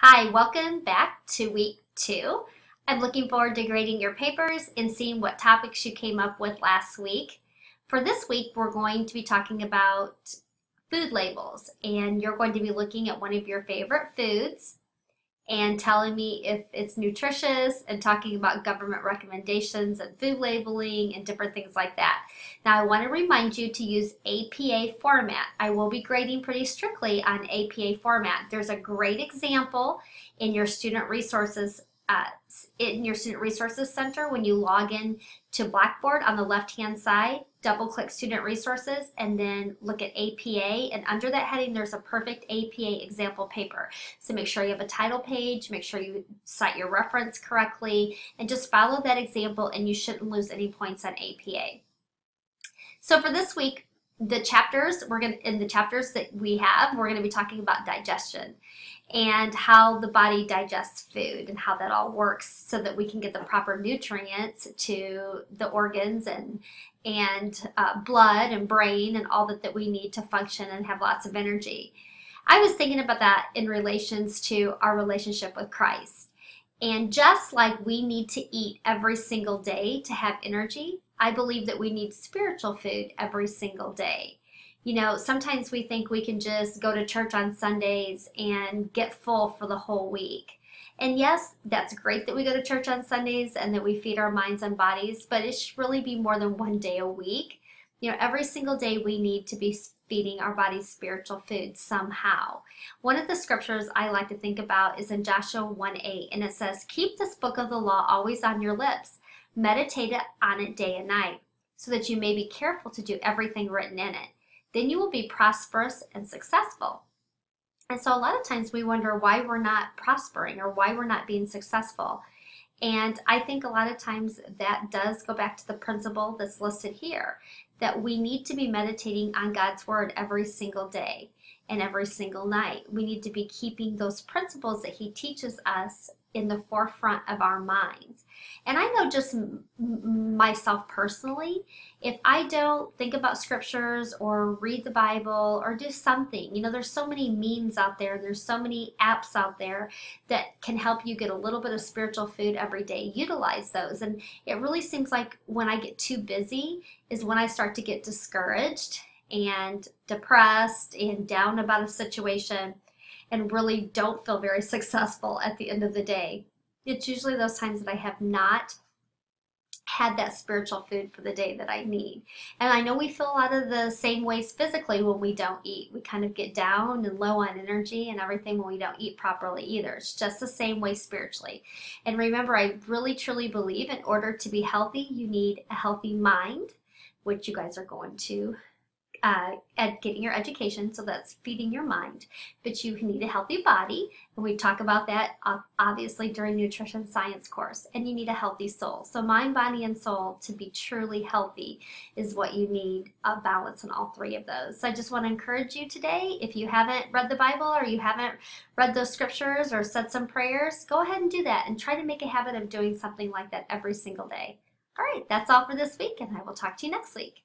Hi, welcome back to week 2. I'm looking forward to grading your papers and seeing what topics you came up with last week. For this week, we're going to be talking about food labels, and you're going to be looking at one of your favorite foods and telling me if it's nutritious and talking about government recommendations and food labeling and different things like that. Now, I want to remind you to use APA format. I will be grading pretty strictly on APA format. There's a great example in your student resources center when you log in to Blackboard. On the left-hand side, double-click Student Resources and then look at APA, and under that heading there's a perfect APA example paper. So make sure you have a title page, make sure you cite your reference correctly, and just follow that example and you shouldn't lose any points on APA. So for this week, in the chapters that we have, we're going to be talking about digestion and how the body digests food and how that all works so that we can get the proper nutrients to the organs and blood and brain and all that we need to function and have lots of energy. I was thinking about that in relations to our relationship with Christ. And just like we need to eat every single day to have energy, I believe that we need spiritual food every single day. You know, sometimes we think we can just go to church on Sundays and get full for the whole week. And yes, that's great that we go to church on Sundays and that we feed our minds and bodies, but it should really be more than one day a week. You know, every single day we need to be feeding our bodies spiritual food somehow. One of the scriptures I like to think about is in Joshua 1:8, and it says, "Keep this book of the law always on your lips. Meditate on it day and night, so that you may be careful to do everything written in it. Then you will be prosperous and successful." And so a lot of times we wonder why we're not prospering or why we're not being successful. And I think a lot of times that does go back to the principle that's listed here, that we need to be meditating on God's word every single day and every single night. We need to be keeping those principles that he teaches us in the forefront of our minds. And I know just myself personally, if I don't think about scriptures or read the Bible or do something, you know, there's so many memes out there, there's so many apps out there that can help you get a little bit of spiritual food every day. Utilize those. And it really seems like when I get too busy is when I start to get discouraged and depressed and down about a situation and really don't feel very successful at the end of the day. It's usually those times that I have not had that spiritual food for the day that I need. And I know we feel a lot of the same ways physically when we don't eat. We kind of get down and low on energy and everything when we don't eat properly either. It's just the same way spiritually. And remember, I really truly believe in order to be healthy, you need a healthy mind, which you guys are going to at getting your education, so that's feeding your mind, but you need a healthy body, and we talk about that obviously during nutrition science course, and you need a healthy soul. So mind, body, and soul to be truly healthy is what you need, a balance in all three of those. So I just want to encourage you today, if you haven't read the Bible or you haven't read those scriptures or said some prayers, go ahead and do that and try to make a habit of doing something like that every single day. All right, that's all for this week, and I will talk to you next week.